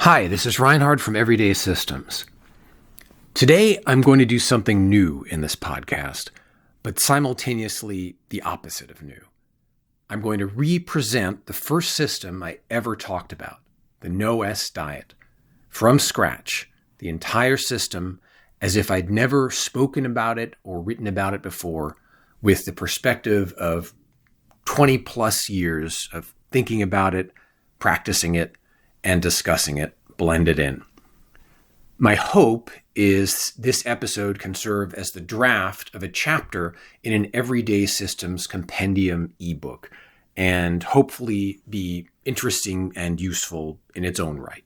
Hi, this is Reinhard from Everyday Systems. Today, I'm going to do something new in this podcast, but simultaneously the opposite of new. I'm going to re-present the first system I ever talked about, the No-S diet, from scratch, the entire system, as if I'd never spoken about it or written about it before, with the perspective of 20 plus years of thinking about it, practicing it, and discussing it blended in. My hope is this episode can serve as the draft of a chapter in an Everyday Systems Compendium ebook, and hopefully be interesting and useful in its own right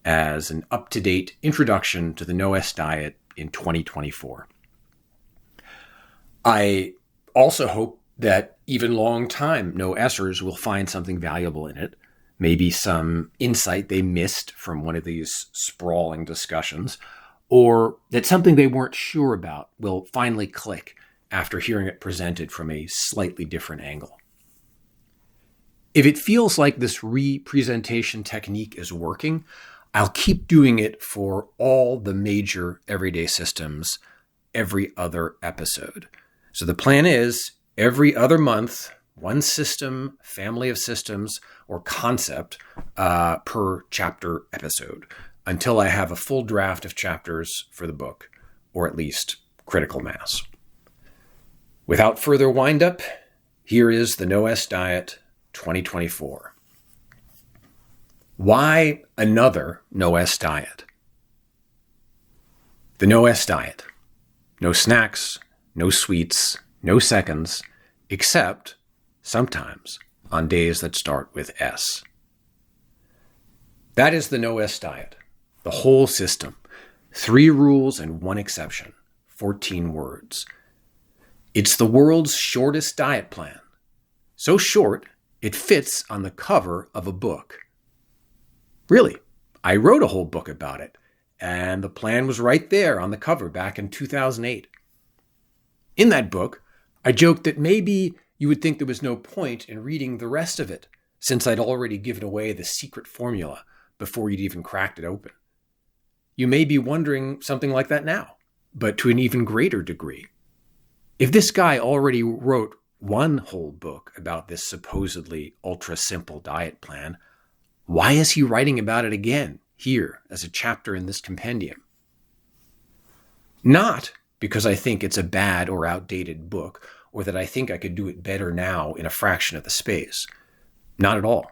as an up-to-date introduction to the No-S diet in 2024. I also hope that even long-time No-Sers will find something valuable in it, maybe some insight they missed from one of these sprawling discussions, or that something they weren't sure about will finally click after hearing it presented from a slightly different angle. If it feels like this re-presentation technique is working, I'll keep doing it for all the major Everyday Systems every other episode. So the plan is every other month, one system, family of systems, or concept per chapter episode until I have a full draft of chapters for the book, or at least critical mass. Without further wind-up, here is the No-S Diet 2024. Why another No-S diet? The No-S diet. No snacks, no sweets, no seconds, except sometimes on days that start with S. That is the No-S diet, the whole system. 3 rules and 1 exception, 14 words. It's the world's shortest diet plan. So short, it fits on the cover of a book. Really, I wrote a whole book about it, and the plan was right there on the cover back in 2008. In that book, I joked that maybe you would think there was no point in reading the rest of it, since I'd already given away the secret formula before you'd even cracked it open. You may be wondering something like that now, but to an even greater degree. If this guy already wrote one whole book about this supposedly ultra-simple diet plan, why is he writing about it again here as a chapter in this compendium? Not because I think it's a bad or outdated book, or that I think I could do it better now in a fraction of the space. Not at all.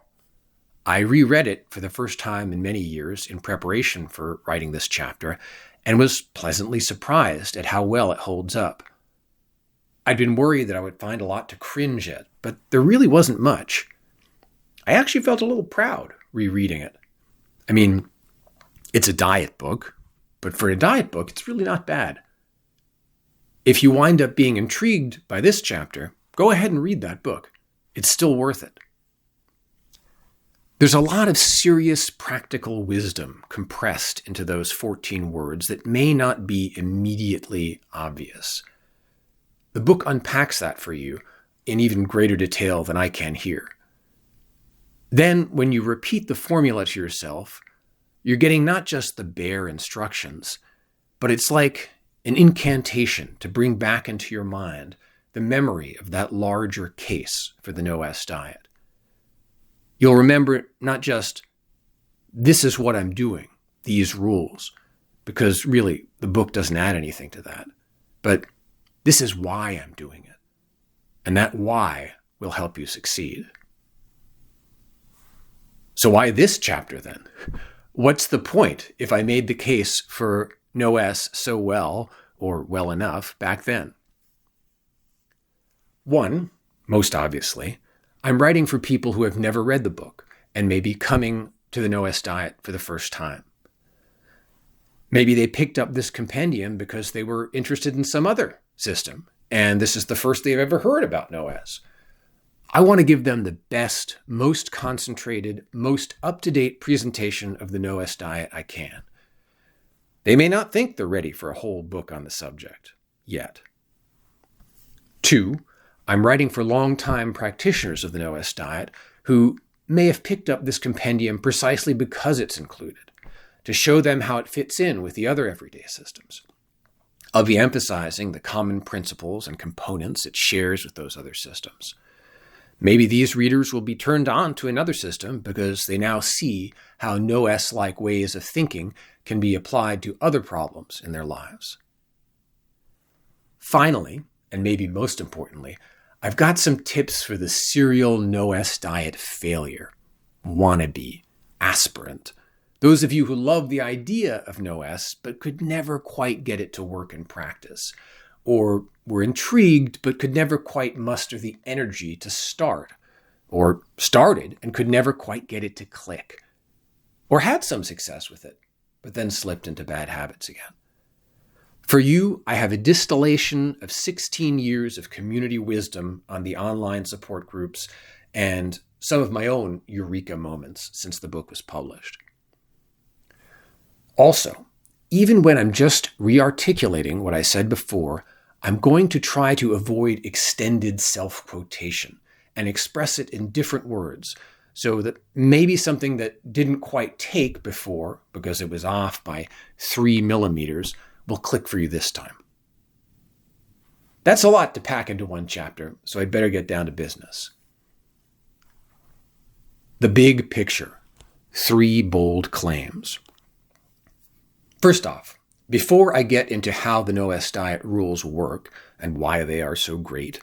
I reread it for the first time in many years in preparation for writing this chapter, and was pleasantly surprised at how well it holds up. I'd been worried that I would find a lot to cringe at, but there really wasn't much. I actually felt a little proud rereading it. I mean, it's a diet book, but for a diet book, it's really not bad. If you wind up being intrigued by this chapter, go ahead and read that book. It's still worth it. There's a lot of serious practical wisdom compressed into those 14 words that may not be immediately obvious. The book unpacks that for you in even greater detail than I can here. Then, when you repeat the formula to yourself, you're getting not just the bare instructions, but it's like an incantation to bring back into your mind the memory of that larger case for the No-S diet. You'll remember not just, this is what I'm doing, these rules, because really the book doesn't add anything to that, but this is why I'm doing it. And that why will help you succeed. So why this chapter then? What's the point if I made the case for No-S so well, or well enough, back then? 1, most obviously, I'm writing for people who have never read the book and may be coming to the No-S diet for the first time. Maybe they picked up this compendium because they were interested in some other system, and this is the first they've ever heard about No-S. I want to give them the best, most concentrated, most up-to-date presentation of the No-S diet I can. They may not think they're ready for a whole book on the subject yet. 2, I'm writing for longtime practitioners of the No-S diet who may have picked up this compendium precisely because it's included, to show them how it fits in with the other everyday systems. I'll be emphasizing the common principles and components it shares with those other systems. Maybe these readers will be turned on to another system because they now see how no-S-like ways of thinking can be applied to other problems in their lives. Finally, and maybe most importantly, I've got some tips for the serial no-S diet failure, wannabe, aspirant. Those of you who love the idea of no-S but could never quite get it to work in practice, or were intrigued but could never quite muster the energy to start, or started and could never quite get it to click, or had some success with it, but then slipped into bad habits again. For you, I have a distillation of 16 years of community wisdom on the online support groups and some of my own eureka moments since the book was published. Also, even when I'm just re-articulating what I said before, I'm going to try to avoid extended self-quotation and express it in different words so that maybe something that didn't quite take before because it was off by 3 millimeters will click for you this time. That's a lot to pack into one chapter, so I'd better get down to business. The big picture. 3 bold claims. First off, before I get into how the no-S diet rules work and why they are so great,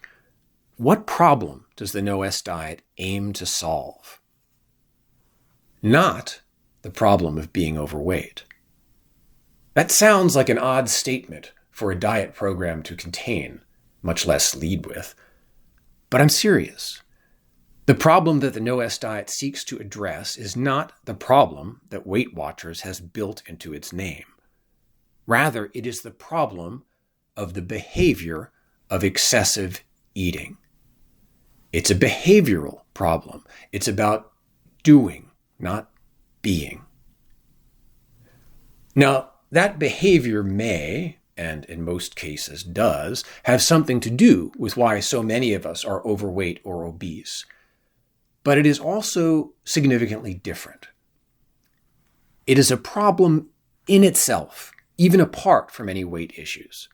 what problem does the no-S diet aim to solve? Not the problem of being overweight. That sounds like an odd statement for a diet program to contain, much less lead with. But I'm serious. The problem that the no-S diet seeks to address is not the problem that Weight Watchers has built into its name. Rather, it is the problem of the behavior of excessive eating. It's a behavioral problem. It's about doing, not being. Now, that behavior may, and in most cases does, have something to do with why so many of us are overweight or obese. But it is also significantly different. It is a problem in itself, even apart from any weight issues.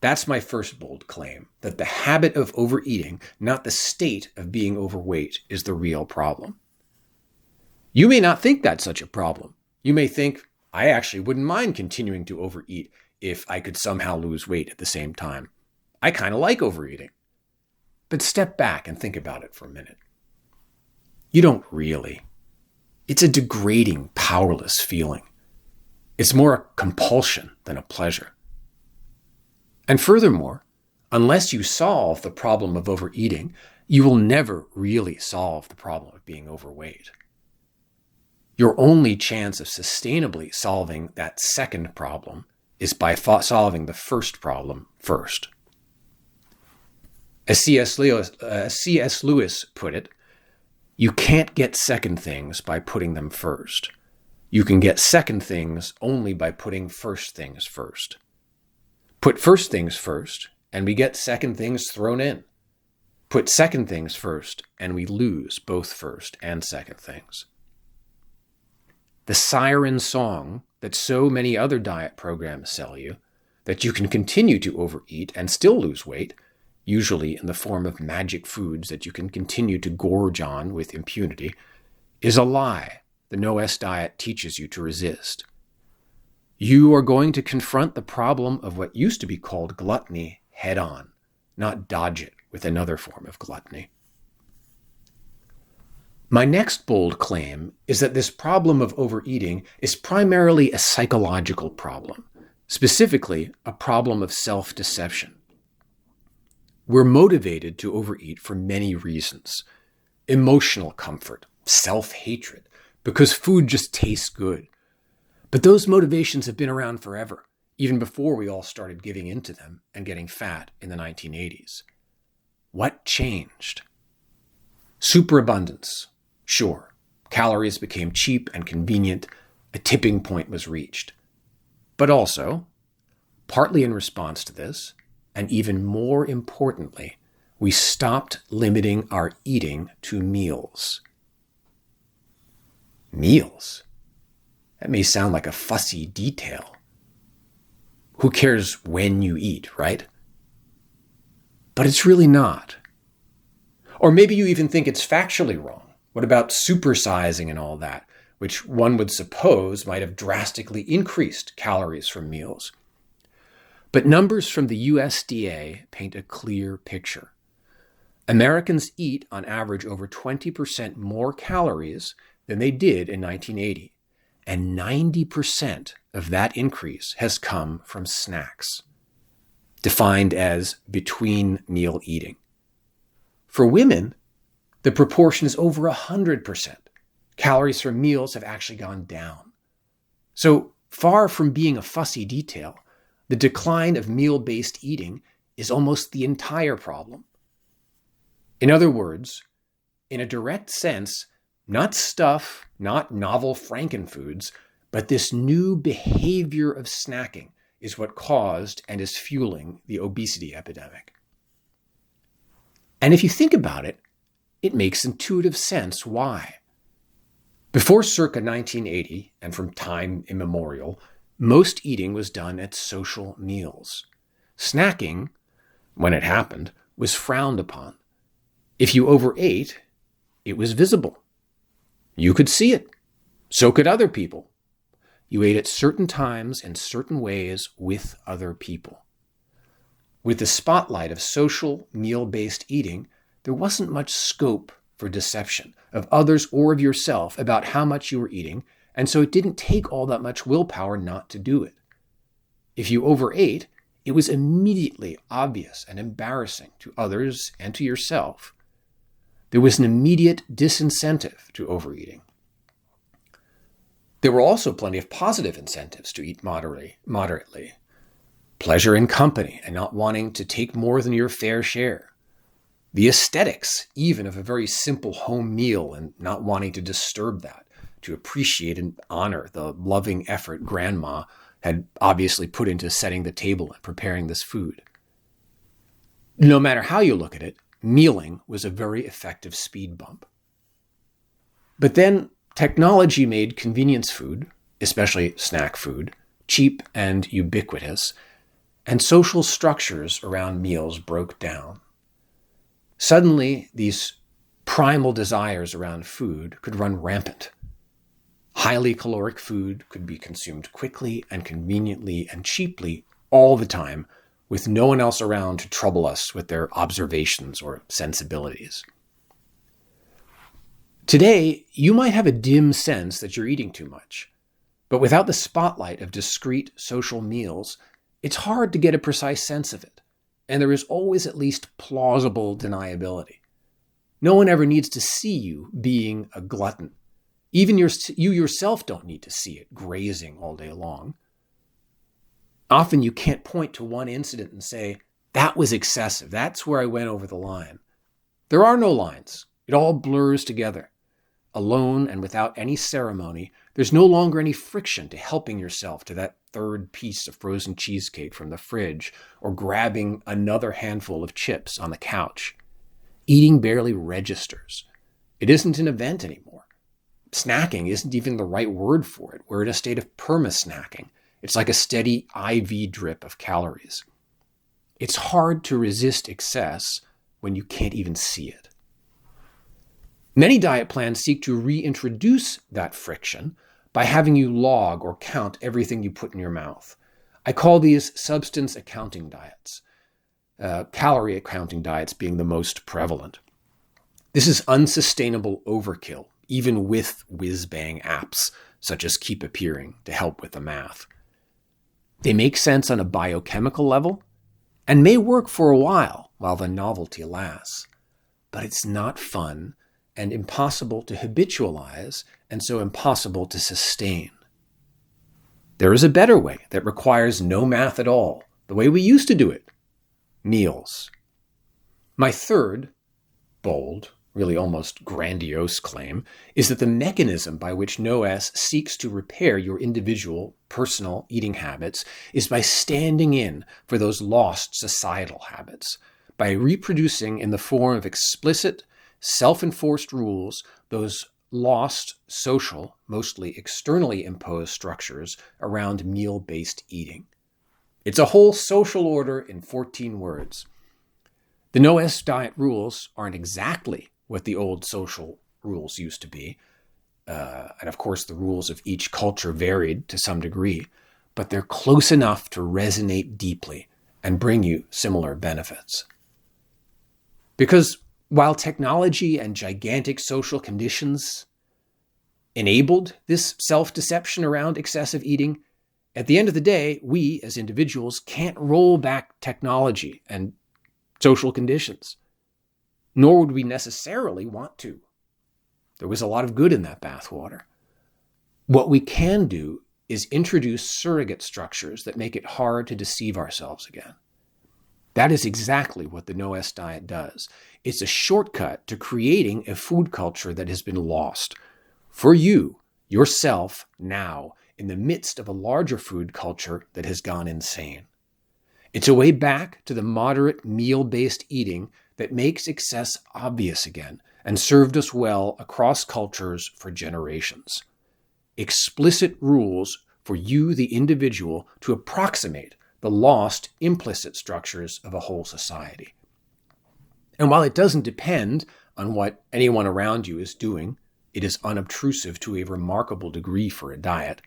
That's my first bold claim, that the habit of overeating, not the state of being overweight, is the real problem. You may not think that's such a problem. You may think, I actually wouldn't mind continuing to overeat if I could somehow lose weight at the same time. I kind of like overeating. But step back and think about it for a minute. You don't really. It's a degrading, powerless feeling. It's more a compulsion than a pleasure. And furthermore, unless you solve the problem of overeating, you will never really solve the problem of being overweight. Your only chance of sustainably solving that second problem is by solving the first problem first. As C.S. Lewis put it, you can't get second things by putting them first. You can get second things only by putting first things first. Put first things first, and we get second things thrown in. Put second things first, and we lose both first and second things. The siren song that so many other diet programs sell you, that you can continue to overeat and still lose weight, usually in the form of magic foods that you can continue to gorge on with impunity, is a lie the no-S diet teaches you to resist. You are going to confront the problem of what used to be called gluttony head on, not dodge it with another form of gluttony. My next bold claim is that this problem of overeating is primarily a psychological problem, specifically a problem of self-deception. We're motivated to overeat for many reasons. Emotional comfort, self-hatred, because food just tastes good. But those motivations have been around forever, even before we all started giving into them and getting fat in the 1980s. What changed? Superabundance. Sure, calories became cheap and convenient. A tipping point was reached. But also, partly in response to this, and even more importantly, we stopped limiting our eating to meals. Meals? That may sound like a fussy detail. Who cares when you eat, right? But it's really not. Or maybe you even think it's factually wrong. What about supersizing and all that, which one would suppose might have drastically increased calories from meals? But numbers from the USDA paint a clear picture. Americans eat on average over 20% more calories than they did in 1980, and 90% of that increase has come from snacks, defined as between meal eating. For women, the proportion is over 100%. Calories from meals have actually gone down. So far from being a fussy detail, the decline of meal-based eating is almost the entire problem. In other words, in a direct sense, not stuff, not novel frankenfoods, but this new behavior of snacking is what caused and is fueling the obesity epidemic. And if you think about it, it makes intuitive sense why. Before circa 1980, and from time immemorial, most eating was done at social meals. Snacking, when it happened, was frowned upon. If you overate, it was visible. You could see it. So could other people. You ate at certain times in certain ways with other people. With the spotlight of social meal-based eating, there wasn't much scope for deception of others or of yourself about how much you were eating, and so it didn't take all that much willpower not to do it. If you overate, it was immediately obvious and embarrassing to others and to yourself. There was an immediate disincentive to overeating. There were also plenty of positive incentives to eat moderately. Pleasure in company and not wanting to take more than your fair share. The aesthetics, even of a very simple home meal and not wanting to disturb that, to appreciate and honor the loving effort grandma had obviously put into setting the table and preparing this food. No matter how you look at it, mealing was a very effective speed bump. But then technology made convenience food, especially snack food, cheap and ubiquitous, and social structures around meals broke down. Suddenly, these primal desires around food could run rampant. Highly caloric food could be consumed quickly and conveniently and cheaply all the time, with no one else around to trouble us with their observations or sensibilities. Today, you might have a dim sense that you're eating too much, but without the spotlight of discrete social meals, it's hard to get a precise sense of it, and there is always at least plausible deniability. No one ever needs to see you being a glutton. Even you yourself don't need to see it grazing all day long. Often you can't point to one incident and say, that was excessive. That's where I went over the line. There are no lines. It all blurs together. Alone and without any ceremony, there's no longer any friction to helping yourself to that third piece of frozen cheesecake from the fridge or grabbing another handful of chips on the couch. Eating barely registers. It isn't an event anymore. Snacking isn't even the right word for it. We're in a state of perma-snacking. It's like a steady IV drip of calories. It's hard to resist excess when you can't even see it. Many diet plans seek to reintroduce that friction by having you log or count everything you put in your mouth. I call these substance accounting diets, calorie accounting diets being the most prevalent. This is unsustainable overkill, even with whiz-bang apps such as Keep Appearing to help with the math. They make sense on a biochemical level and may work for a while the novelty lasts, but it's not fun and impossible to habitualize, and so impossible to sustain. There is a better way that requires no math at all, the way we used to do it. Meals. My third, bold, really almost grandiose claim is that the mechanism by which No-S seeks to repair your individual, personal eating habits is by standing in for those lost societal habits, by reproducing in the form of explicit, self-enforced rules those lost social, mostly externally imposed structures around meal-based eating. It's a whole social order in 14 words. The no-S diet rules aren't exactly what the old social rules used to be. And of course, the rules of each culture varied to some degree, but they're close enough to resonate deeply and bring you similar benefits. Because while technology and gigantic social conditions enabled this self-deception around excessive eating, at the end of the day, we as individuals can't roll back technology and social conditions, nor would we necessarily want to. There was a lot of good in that bathwater. What we can do is introduce surrogate structures that make it hard to deceive ourselves again. That is exactly what the no-S diet does. It's a shortcut to creating a food culture that has been lost for you, yourself, now, in the midst of a larger food culture that has gone insane. It's a way back to the moderate meal-based eating that makes excess obvious again and served us well across cultures for generations. Explicit rules for you, the individual, to approximate the lost implicit structures of a whole society. And while it doesn't depend on what anyone around you is doing, it is unobtrusive to a remarkable degree for a diet,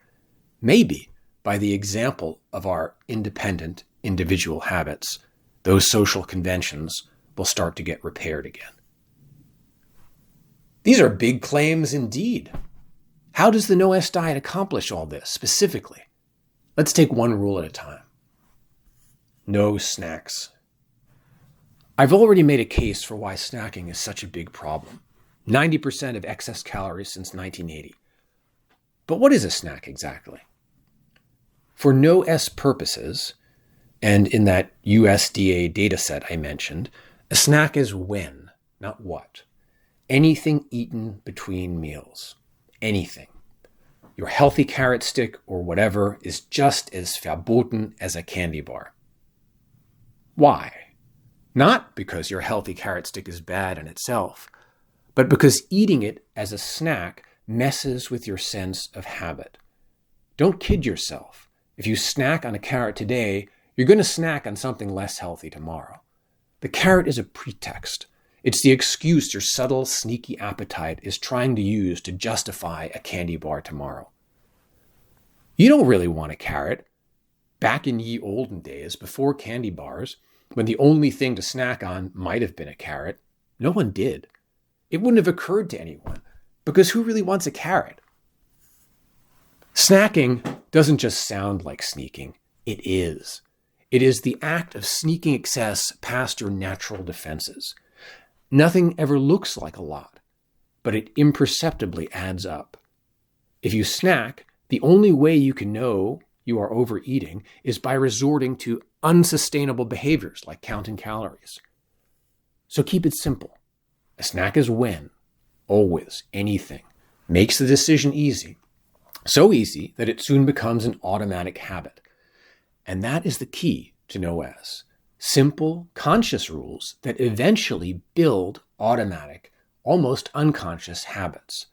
maybe by the example of our independent individual habits, those social conventions will start to get repaired again. These are big claims indeed. How does the no-S diet accomplish all this specifically? Let's take one rule at a time. No snacks. I've already made a case for why snacking is such a big problem. 90% of excess calories since 1980. But what is a snack exactly? For no-S purposes, and in that USDA dataset I mentioned, a snack is when, not what. Anything eaten between meals. Anything. Your healthy carrot stick or whatever is just as verboten as a candy bar. Why? Not because your healthy carrot stick is bad in itself, but because eating it as a snack messes with your sense of habit. Don't kid yourself. If you snack on a carrot today, you're going to snack on something less healthy tomorrow. The carrot is a pretext. It's the excuse your subtle, sneaky appetite is trying to use to justify a candy bar tomorrow. You don't really want a carrot. Back in ye olden days, before candy bars, when the only thing to snack on might have been a carrot, no one did. It wouldn't have occurred to anyone, because who really wants a carrot? Snacking doesn't just sound like sneaking. It is. It is the act of sneaking excess past your natural defenses. Nothing ever looks like a lot, but it imperceptibly adds up. If you snack, the only way you can know you are overeating is by resorting to unsustainable behaviors like counting calories. So keep it simple. A snack is when, always, anything, makes the decision easy. So easy that it soon becomes an automatic habit. And that is the key to no-S. Simple, conscious rules that eventually build automatic, almost unconscious habits.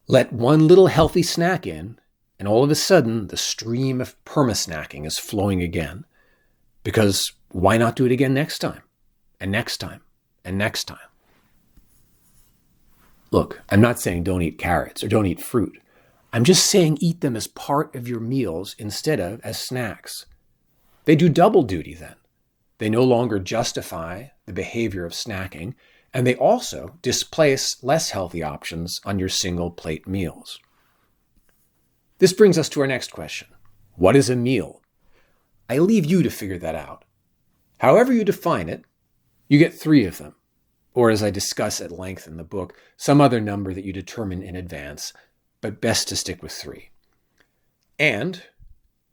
Let one little healthy snack in, and all of a sudden the stream of perma-snacking is flowing again. Because why not do it again next time? And next time? And next time? Look, I'm not saying don't eat carrots or don't eat fruit. I'm just saying eat them as part of your meals instead of as snacks. They do double duty then. They no longer justify the behavior of snacking, and they also displace less healthy options on your single plate meals. This brings us to our next question. What is a meal? I leave you to figure that out. However you define it, you get 3 of them, or as I discuss at length in the book, some other number that you determine in advance, but best to stick with 3. And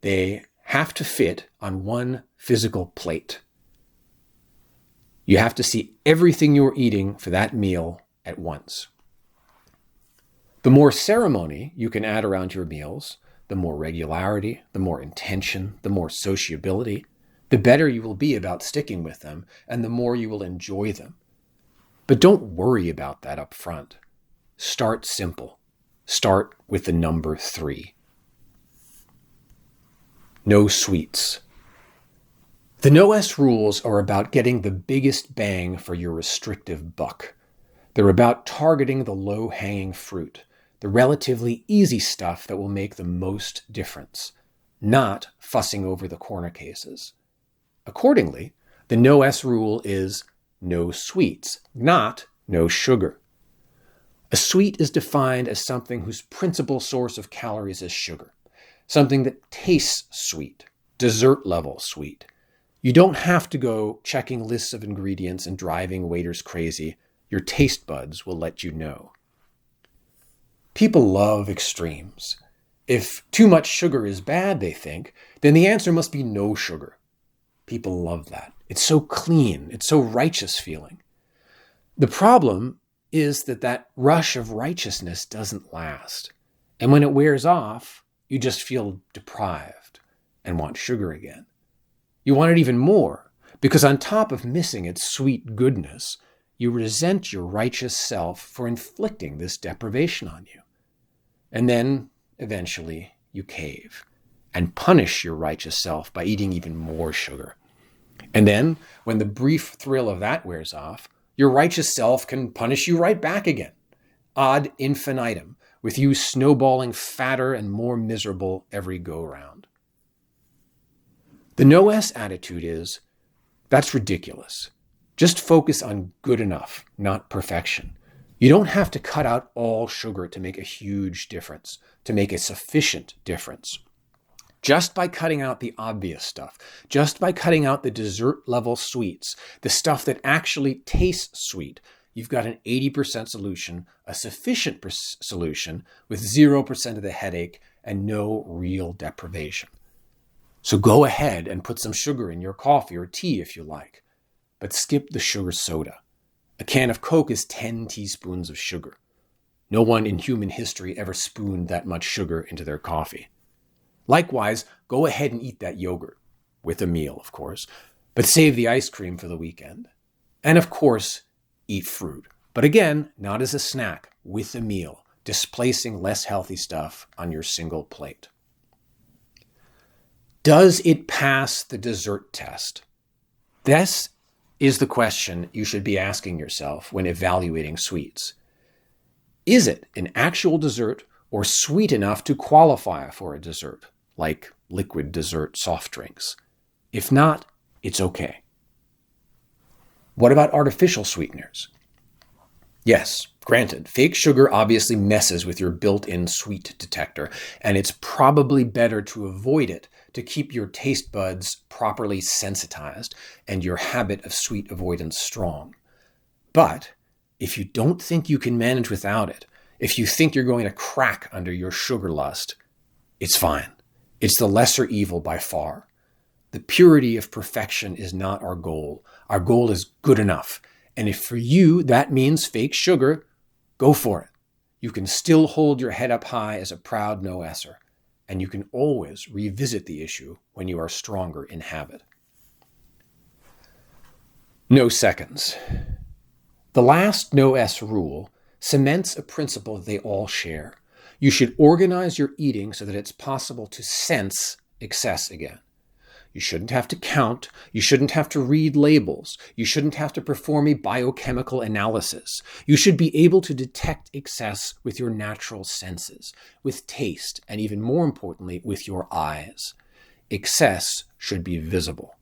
they have to fit on one physical plate. You have to see everything you're eating for that meal at once. The more ceremony you can add around your meals, the more regularity, the more intention, the more sociability, the better you will be about sticking with them, and the more you will enjoy them. But don't worry about that up front. start simple. Start with the number 3. No sweets. The No-S rules are about getting the biggest bang for your restrictive buck. They're about targeting the low-hanging fruit, the relatively easy stuff that will make the most difference, not fussing over the corner cases. Accordingly, the No-S rule is no sweets, not no sugar. A sweet is defined as something whose principal source of calories is sugar, something that tastes sweet, dessert-level sweet. You don't have to go checking lists of ingredients and driving waiters crazy. Your taste buds will let you know. People love extremes. If too much sugar is bad, they think, then the answer must be no sugar. People love that. It's so clean. It's so righteous feeling. The problem is that rush of righteousness doesn't last. And when it wears off, you just feel deprived and want sugar again. You want it even more, because on top of missing its sweet goodness, you resent your righteous self for inflicting this deprivation on you. And then, eventually, you cave and punish your righteous self by eating even more sugar. And then, when the brief thrill of that wears off, your righteous self can punish you right back again, ad infinitum, with you snowballing fatter and more miserable every go-round. The No-S attitude is, that's ridiculous. Just focus on good enough, not perfection. You don't have to cut out all sugar to make a huge difference, to make a sufficient difference. Just by cutting out the obvious stuff, just by cutting out the dessert-level sweets, the stuff that actually tastes sweet, you've got an 80% solution, a sufficient solution with 0% of the headache and no real deprivation. So go ahead and put some sugar in your coffee or tea if you like, but skip the sugar soda. A can of Coke is 10 teaspoons of sugar. No one in human history ever spooned that much sugar into their coffee. Likewise, go ahead and eat that yogurt, with a meal, of course, but save the ice cream for the weekend. And of course, eat fruit, but again, not as a snack, with a meal, displacing less healthy stuff on your single plate. Does it pass the dessert test? This is the question you should be asking yourself when evaluating sweets. Is it an actual dessert or sweet enough to qualify for a dessert, like liquid dessert soft drinks? If not, it's okay. What about artificial sweeteners? Yes, granted, fake sugar obviously messes with your built-in sweet detector, and it's probably better to avoid it to keep your taste buds properly sensitized and your habit of sweet avoidance strong. But if you don't think you can manage without it, if you think you're going to crack under your sugar lust, it's fine. It's the lesser evil by far. The purity of perfection is not our goal. Our goal is good enough. And if for you that means fake sugar, go for it. You can still hold your head up high as a proud no-esser, and you can always revisit the issue when you are stronger in habit. No seconds. The last no-S rule cements a principle they all share. You should organize your eating so that it's possible to sense excess again. You shouldn't have to count. You shouldn't have to read labels. You shouldn't have to perform a biochemical analysis. You should be able to detect excess with your natural senses, with taste, and even more importantly, with your eyes. Excess should be visible.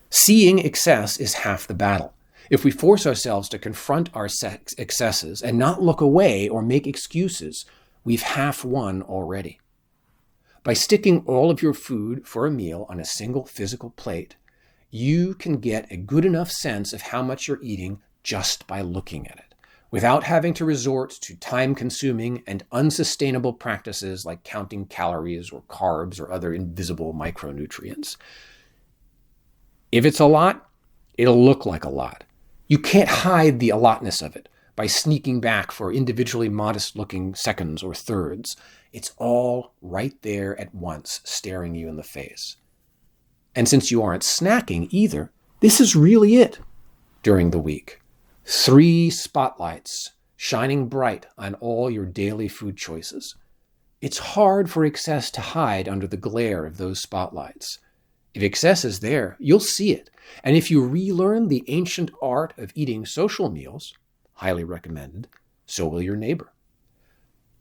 Seeing excess is half the battle. If we force ourselves to confront our excesses and not look away or make excuses, we've half won already. By sticking all of your food for a meal on a single physical plate, you can get a good enough sense of how much you're eating just by looking at it, without having to resort to time-consuming and unsustainable practices like counting calories or carbs or other invisible micronutrients. If it's a lot, it'll look like a lot. You can't hide the allotness of it by sneaking back for individually modest-looking seconds or thirds. It's all right there at once, staring you in the face. And since you aren't snacking either, this is really it during the week. 3 spotlights shining bright on all your daily food choices. It's hard for excess to hide under the glare of those spotlights. If excess is there, you'll see it. And if you relearn the ancient art of eating social meals, highly recommended, so will your neighbor.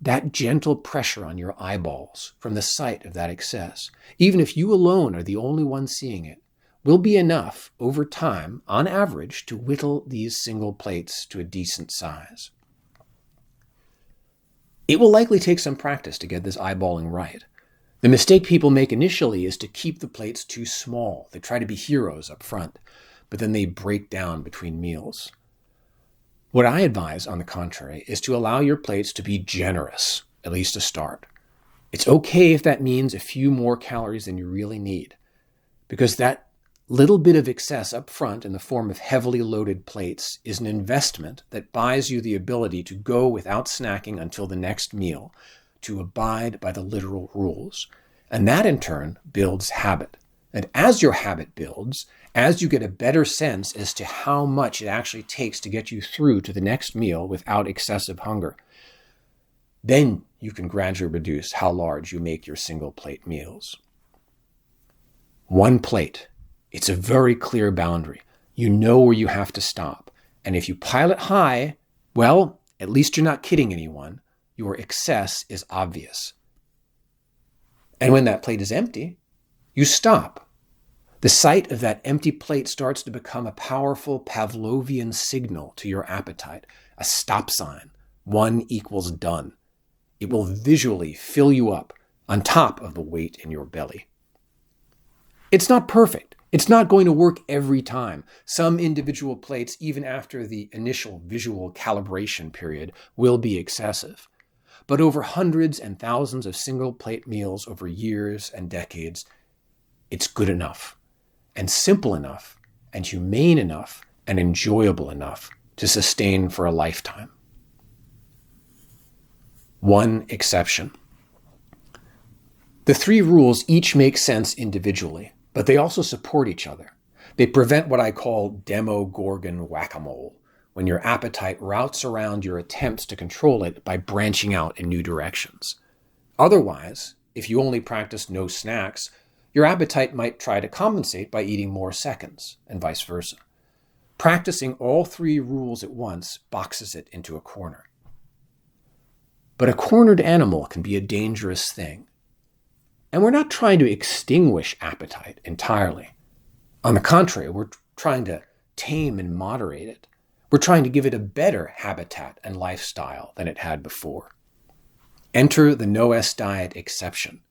That gentle pressure on your eyeballs from the sight of that excess, even if you alone are the only one seeing it, will be enough over time, on average, to whittle these single plates to a decent size. It will likely take some practice to get this eyeballing right. The mistake people make initially is to keep the plates too small. They try to be heroes up front, but then they break down between meals. What I advise, on the contrary, is to allow your plates to be generous, at least to start. It's okay if that means a few more calories than you really need, because that little bit of excess up front in the form of heavily loaded plates is an investment that buys you the ability to go without snacking until the next meal, to abide by the literal rules. And that in turn builds habit. And as your habit builds, as you get a better sense as to how much it actually takes to get you through to the next meal without excessive hunger, then you can gradually reduce how large you make your single plate meals. One plate. It's a very clear boundary. You know where you have to stop. And if you pile it high, well, at least you're not kidding anyone. Your excess is obvious. And when that plate is empty, you stop. The sight of that empty plate starts to become a powerful Pavlovian signal to your appetite, a stop sign. 1 equals done. It will visually fill you up on top of the weight in your belly. It's not perfect. It's not going to work every time. Some individual plates, even after the initial visual calibration period, will be excessive. But over hundreds and thousands of single plate meals over years and decades, it's good enough, and simple enough, and humane enough, and enjoyable enough to sustain for a lifetime. One exception. The 3 rules each make sense individually, but they also support each other. They prevent what I call Demogorgon whack-a-mole, when your appetite routes around your attempts to control it by branching out in new directions. Otherwise, if you only practice no snacks, your appetite might try to compensate by eating more seconds, and vice versa. Practicing all 3 rules at once boxes it into a corner. But a cornered animal can be a dangerous thing. And we're not trying to extinguish appetite entirely. On the contrary, we're trying to tame and moderate it. We're trying to give it a better habitat and lifestyle than it had before. Enter the no-S diet exception.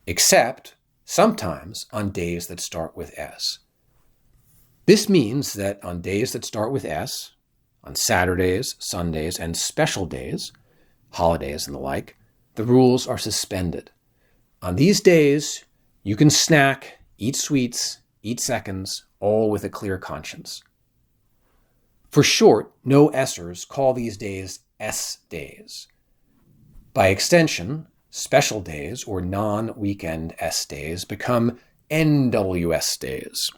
Except, sometimes, on days that start with S. This means that on days that start with S, on Saturdays, Sundays, and special days, holidays and the like, the rules are suspended. On these days, you can snack, eat sweets, eat seconds, all with a clear conscience. For short, no S'ers call these days S days. By extension, special days or non-weekend S days become NWS days.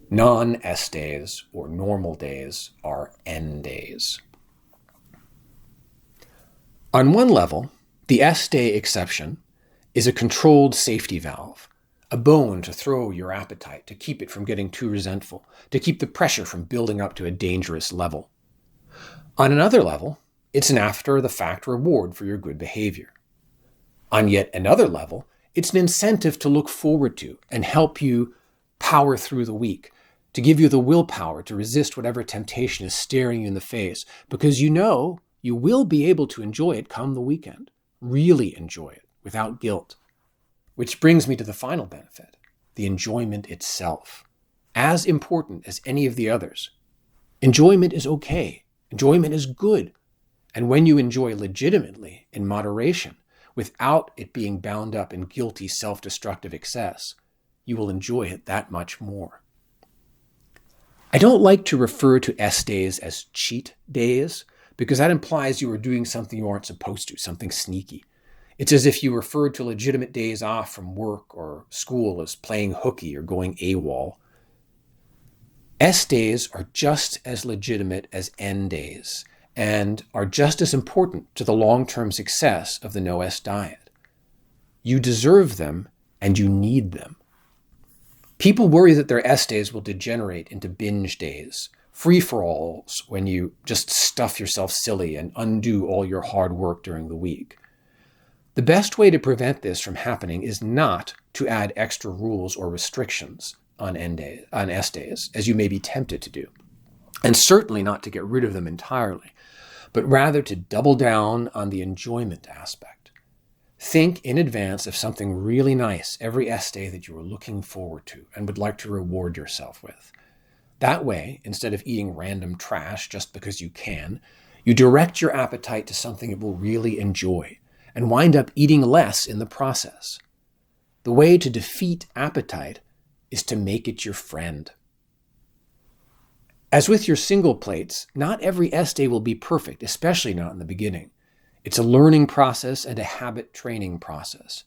Non-S days or normal days are N days. On one level, the S day exception is a controlled safety valve, a bone to throw your appetite to keep it from getting too resentful, to keep the pressure from building up to a dangerous level. On another level, it's an after-the-fact reward for your good behavior. On yet another level, it's an incentive to look forward to and help you power through the week, to give you the willpower to resist whatever temptation is staring you in the face, because you know you will be able to enjoy it come the weekend, really enjoy it, without guilt. Which brings me to the final benefit, the enjoyment itself, as important as any of the others. Enjoyment is okay. Enjoyment is good. And when you enjoy legitimately, in moderation, without it being bound up in guilty, self-destructive excess, you will enjoy it that much more. I don't like to refer to S days as cheat days, because that implies you are doing something you aren't supposed to, something sneaky. It's as if you referred to legitimate days off from work or school as playing hooky or going AWOL. S days are just as legitimate as N days, and are just as important to the long-term success of the no-S diet. You deserve them and you need them. People worry that their S days will degenerate into binge days, free-for-alls when you just stuff yourself silly and undo all your hard work during the week. The best way to prevent this from happening is not to add extra rules or restrictions on S days, as you may be tempted to do, and certainly not to get rid of them entirely, but rather to double down on the enjoyment aspect. Think in advance of something really nice every S day that you are looking forward to and would like to reward yourself with. That way, instead of eating random trash just because you can, you direct your appetite to something it will really enjoy and wind up eating less in the process. The way to defeat appetite is to make it your friend. As with your single plates, not every S day will be perfect, especially not in the beginning. It's a learning process and a habit training process.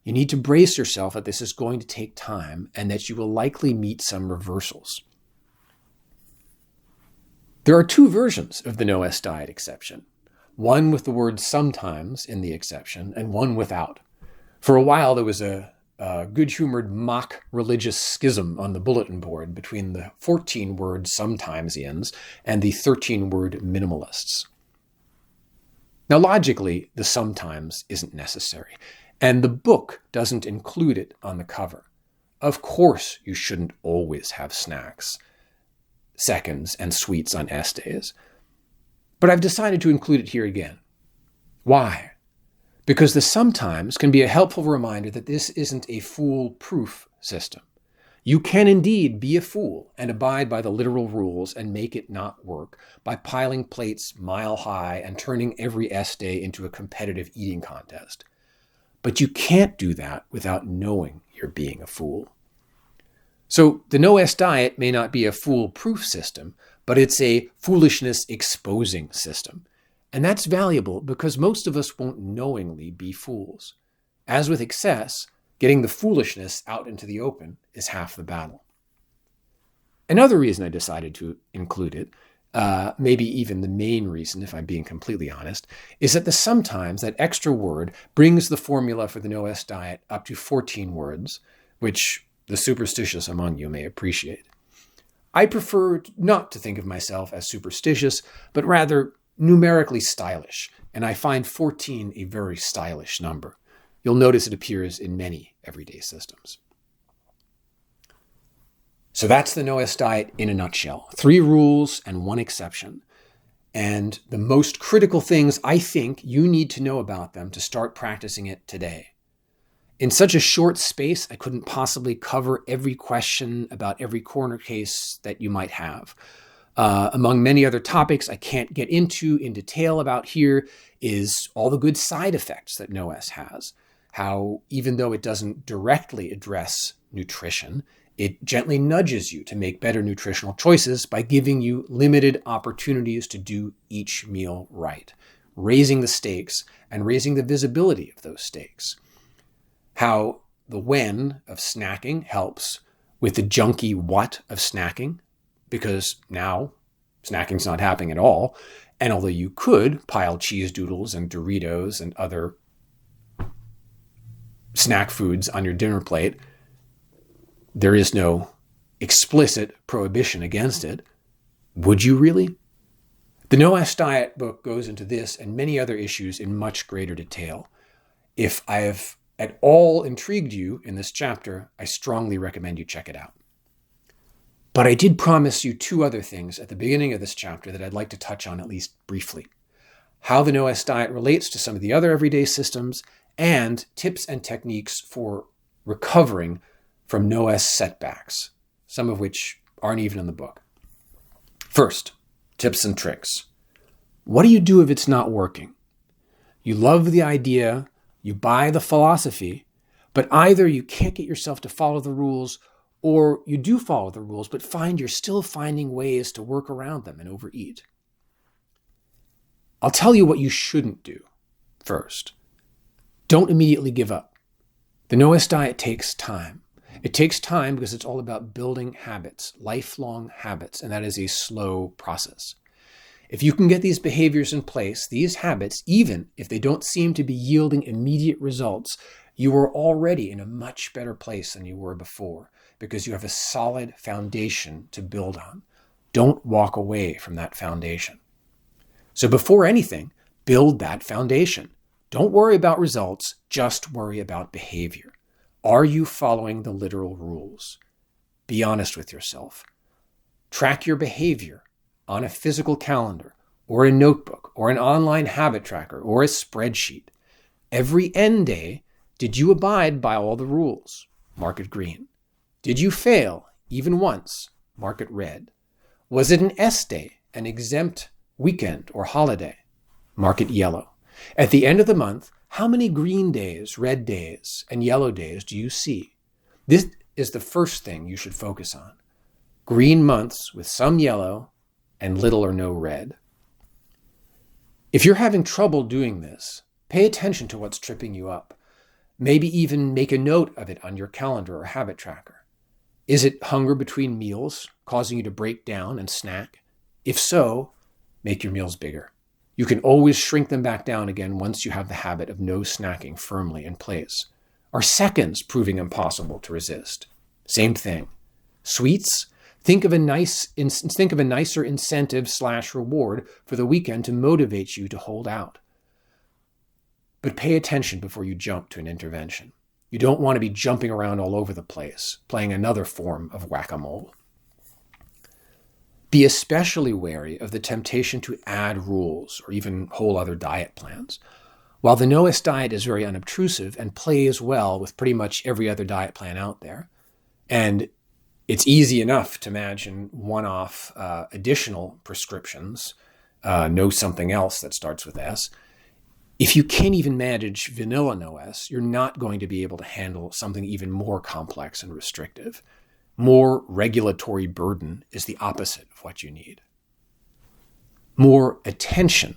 You need to brace yourself that this is going to take time and that you will likely meet some reversals. There are two versions of the no-S diet exception, one with the word sometimes in the exception and one without. For a while, there was a good-humored mock religious schism on the bulletin board between the 14-word sometimesians and the 13-word minimalists. Now, logically, the sometimes isn't necessary, and the book doesn't include it on the cover. Of course, you shouldn't always have snacks, seconds, and sweets on S days. But I've decided to include it here again. Why? Because the sometimes can be a helpful reminder that this isn't a foolproof system. You can indeed be a fool and abide by the literal rules and make it not work by piling plates mile high and turning every S day into a competitive eating contest. But you can't do that without knowing you're being a fool. So the no-S diet may not be a foolproof system, but it's a foolishness exposing system. And that's valuable because most of us won't knowingly be fools. As with excess, getting the foolishness out into the open is half the battle. Another reason I decided to include it, maybe even the main reason if I'm being completely honest, is that the sometimes, that extra word, brings the formula for the no-S diet up to 14 words, which the superstitious among you may appreciate. I prefer not to think of myself as superstitious, but rather numerically stylish, and I find 14 a very stylish number. You'll notice it appears in many everyday systems. So that's the no-S diet in a nutshell. 3 rules and 1 exception. And the most critical things I think you need to know about them to start practicing it today. In such a short space, I couldn't possibly cover every question about every corner case that you might have. Among many other topics I can't get into in detail about here is all the good side effects that no-S has. How, even though it doesn't directly address nutrition, it gently nudges you to make better nutritional choices by giving you limited opportunities to do each meal right, raising the stakes and raising the visibility of those stakes. How the when of snacking helps with the junky what of snacking, because now snacking's not happening at all. And although you could pile cheese doodles and Doritos and other snack foods on your dinner plate, there is no explicit prohibition against it. Would you really? The No-S Diet book goes into this and many other issues in much greater detail. If I have at all intrigued you in this chapter, I strongly recommend you check it out. But I did promise you 2 other things at the beginning of this chapter that I'd like to touch on at least briefly. How the No-S Diet relates to some of the other everyday systems, and tips and techniques for recovering from no-S setbacks, some of which aren't even in the book. First, tips and tricks. What do you do if it's not working? You love the idea, you buy the philosophy, but either you can't get yourself to follow the rules, or you do follow the rules, but find you're still finding ways to work around them and overeat. I'll tell you what you shouldn't do first. Don't immediately give up. The no-S diet takes time. It takes time because it's all about building habits, lifelong habits, and that is a slow process. If you can get these behaviors in place, these habits, even if they don't seem to be yielding immediate results, you are already in a much better place than you were before because you have a solid foundation to build on. Don't walk away from that foundation. So before anything, build that foundation. Don't worry about results, just worry about behavior. Are you following the literal rules? Be honest with yourself. Track your behavior on a physical calendar or a notebook or an online habit tracker or a spreadsheet. Every end day, did you abide by all the rules? Mark it green. Did you fail even once? Mark it red. Was it an S day, an exempt weekend or holiday? Mark it yellow. At the end of the month, how many green days, red days, and yellow days do you see? This is the first thing you should focus on. Green months with some yellow and little or no red. If you're having trouble doing this, pay attention to what's tripping you up. Maybe even make a note of it on your calendar or habit tracker. Is it hunger between meals, causing you to break down and snack? If so, make your meals bigger. You can always shrink them back down again once you have the habit of no snacking firmly in place. Are seconds proving impossible to resist? Same thing. Sweets? Think of a nicer incentive/reward for the weekend to motivate you to hold out. But pay attention before you jump to an intervention. You don't want to be jumping around all over the place, playing another form of whack-a-mole. Be especially wary of the temptation to add rules or even whole other diet plans. While the No-S diet is very unobtrusive and plays well with pretty much every other diet plan out there, and it's easy enough to imagine one-off additional prescriptions, know something else that starts with S. If you can't even manage vanilla No-S, you're not going to be able to handle something even more complex and restrictive. More regulatory burden is the opposite of what you need. More attention,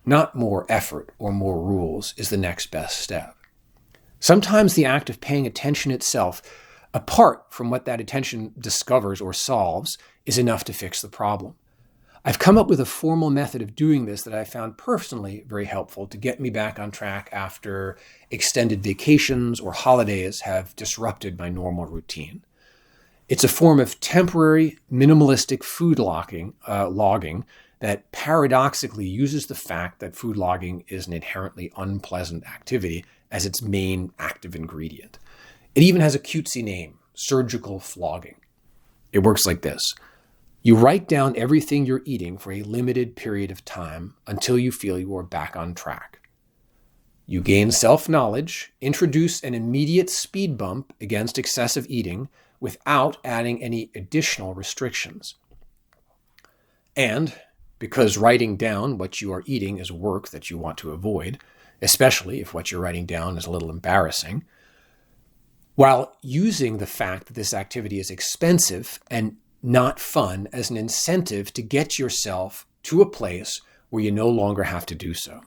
not more effort or more rules, is the next best step. Sometimes the act of paying attention itself, apart from what that attention discovers or solves, is enough to fix the problem. I've come up with a formal method of doing this that I found personally very helpful to get me back on track after extended vacations or holidays have disrupted my normal routine. It's a form of temporary, minimalistic food logging that paradoxically uses the fact that food logging is an inherently unpleasant activity as its main active ingredient. It even has a cutesy name, surgical flogging. It works like this. You write down everything you're eating for a limited period of time until you feel you are back on track. You gain self-knowledge, introduce an immediate speed bump against excessive eating without adding any additional restrictions. And because writing down what you are eating is work that you want to avoid, especially if what you're writing down is a little embarrassing, while using the fact that this activity is expensive and not fun as an incentive to get yourself to a place where you no longer have to do so.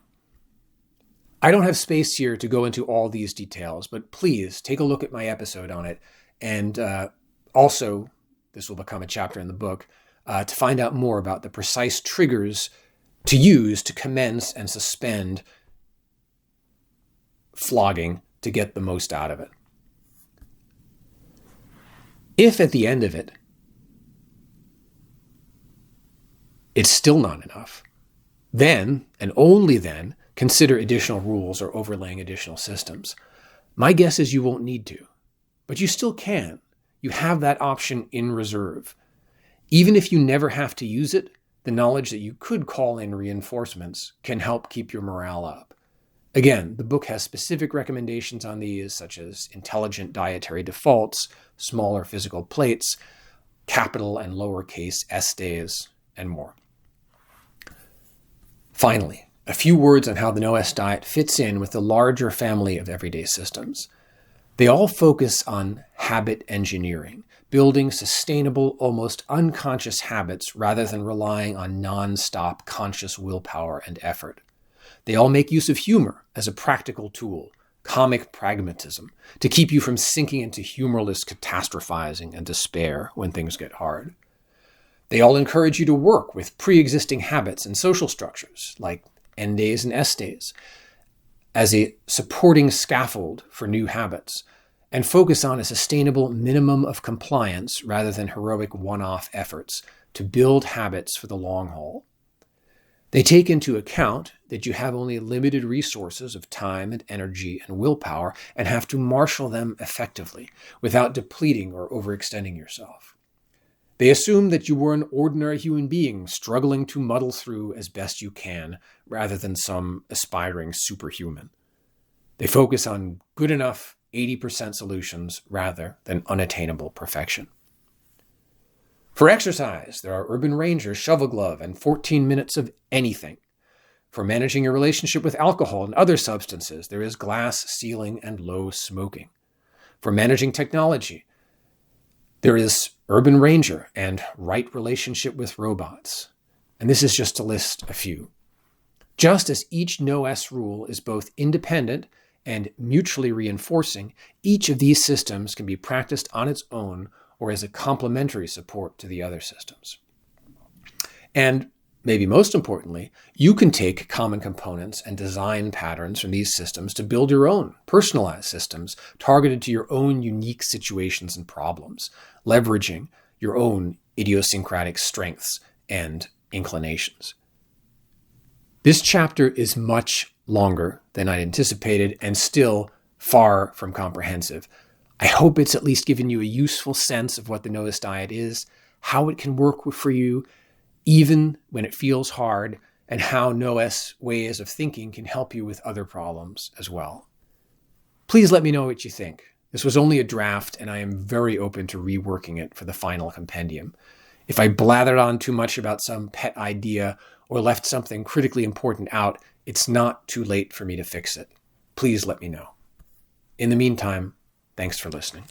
I don't have space here to go into all these details, but please take a look at my episode on it. And also, this will become a chapter in the book, to find out more about the precise triggers to use to commence and suspend flogging to get the most out of it. If at the end of it, it's still not enough, then, and only then, consider additional rules or overlaying additional systems. My guess is you won't need to, but you still can. You have that option in reserve. Even if you never have to use it, the knowledge that you could call in reinforcements can help keep your morale up. Again, the book has specific recommendations on these, such as intelligent dietary defaults, smaller physical plates, capital and lowercase S days, and more. Finally, a few words on how the No-S diet fits in with the larger family of everyday systems. They all focus on habit engineering, building sustainable, almost unconscious habits rather than relying on non-stop conscious willpower and effort. They all make use of humor as a practical tool, comic pragmatism, to keep you from sinking into humorless catastrophizing and despair when things get hard. They all encourage you to work with pre-existing habits and social structures, like N days and S days, as a supporting scaffold for new habits, and focus on a sustainable minimum of compliance rather than heroic one-off efforts to build habits for the long haul. They take into account that you have only limited resources of time and energy and willpower and have to marshal them effectively without depleting or overextending yourself. They assume that you were an ordinary human being struggling to muddle through as best you can rather than some aspiring superhuman. They focus on good enough 80% solutions rather than unattainable perfection. For exercise, there are Urban Ranger, Shovel Glove, and 14 minutes of anything. For managing your relationship with alcohol and other substances, there is glass ceiling and low smoking. For managing technology, there is Urban Ranger and right relationship with robots. And this is just to list a few. Just as each no-S rule is both independent and mutually reinforcing, each of these systems can be practiced on its own or as a complementary support to the other systems. And maybe most importantly, you can take common components and design patterns from these systems to build your own personalized systems targeted to your own unique situations and problems, leveraging your own idiosyncratic strengths and inclinations. This chapter is much longer than I'd anticipated and still far from comprehensive. I hope it's at least given you a useful sense of what the no-S diet is, how it can work for you even when it feels hard, and how no-S ways of thinking can help you with other problems as well. Please let me know what you think. This was only a draft, and I am very open to reworking it for the final compendium. If I blathered on too much about some pet idea or left something critically important out, it's not too late for me to fix it. Please let me know. In the meantime, thanks for listening.